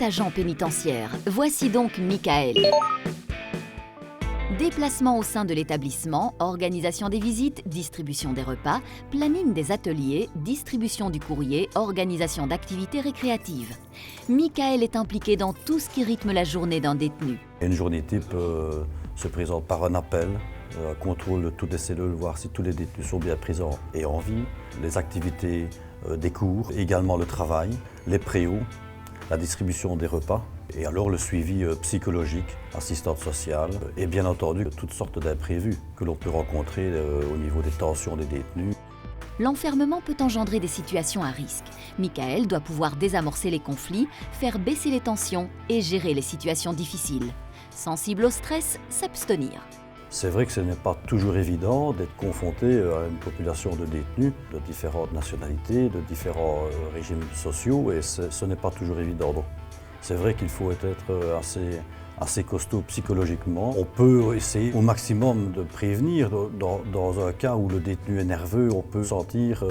est agent pénitentiaire. Voici donc Michael. Déplacement au sein de l'établissement, organisation des visites, distribution des repas, planning des ateliers, distribution du courrier, organisation d'activités récréatives. Michael est impliqué dans tout ce qui rythme la journée d'un détenu. Une journée type se présente par un appel, contrôle de toutes les cellules, voir si tous les détenus sont bien présents et en vie, les activités des cours, également le travail, les préaux, la distribution des repas. Et alors le suivi psychologique, assistante sociale et bien entendu toutes sortes d'imprévus que l'on peut rencontrer au niveau des tensions des détenus. L'enfermement peut engendrer des situations à risque. Michael doit pouvoir désamorcer les conflits, faire baisser les tensions et gérer les situations difficiles. Sensible au stress, s'abstenir. C'est vrai que ce n'est pas toujours évident d'être confronté à une population de détenus de différentes nationalités, de différents régimes sociaux et ce n'est pas toujours évident. Donc, c'est vrai qu'il faut être assez costaud psychologiquement. On peut essayer au maximum de prévenir. Dans un cas où le détenu est nerveux, on peut sentir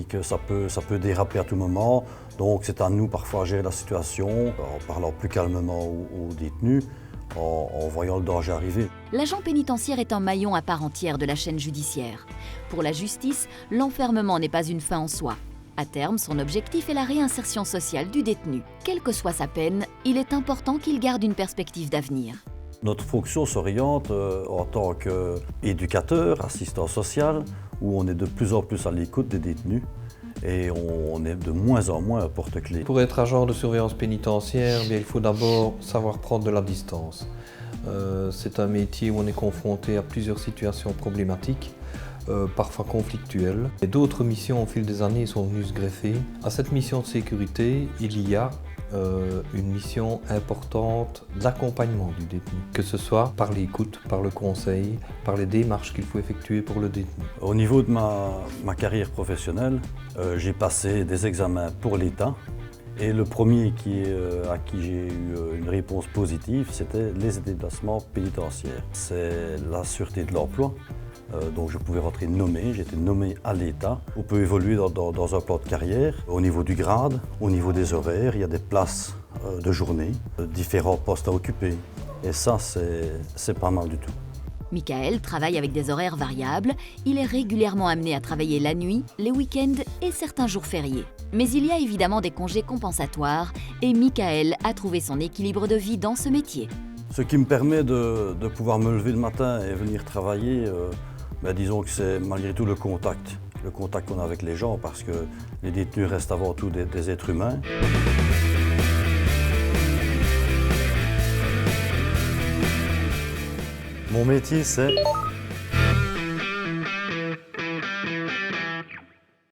que ça peut déraper à tout moment. Donc c'est à nous parfois de gérer la situation en parlant plus calmement aux détenus, en voyant le danger arriver. L'agent pénitentiaire est un maillon à part entière de la chaîne judiciaire. Pour la justice, l'enfermement n'est pas une fin en soi. À terme, son objectif est la réinsertion sociale du détenu. Quelle que soit sa peine, il est important qu'il garde une perspective d'avenir. Notre fonction s'oriente en tant qu'éducateur, assistant social, où on est de plus en plus à l'écoute des détenus et on est de moins en moins un porte-clés. Pour être agent de surveillance pénitentiaire, il faut d'abord savoir prendre de la distance. C'est un métier où on est confronté à plusieurs situations problématiques. Parfois conflictuelles. Et d'autres missions au fil des années sont venues se greffer. À cette mission de sécurité, il y a une mission importante d'accompagnement du détenu, que ce soit par l'écoute, par le conseil, par les démarches qu'il faut effectuer pour le détenu. Au niveau de ma carrière professionnelle, j'ai passé des examens pour l'État et le premier à qui j'ai eu une réponse positive, c'était les déplacements pénitentiaires. C'est la sûreté de l'emploi. Donc je pouvais rentrer nommé, j'étais nommé à l'État. On peut évoluer dans un plan de carrière, au niveau du grade, au niveau des horaires, il y a des places de journée, différents postes à occuper. Et ça, c'est pas mal du tout. Michael travaille avec des horaires variables, il est régulièrement amené à travailler la nuit, les week-ends et certains jours fériés. Mais il y a évidemment des congés compensatoires et Michael a trouvé son équilibre de vie dans ce métier. Ce qui me permet de pouvoir me lever le matin et venir travailler, disons que c'est malgré tout le contact qu'on a avec les gens, parce que les détenus restent avant tout des êtres humains. Mon métier, c'est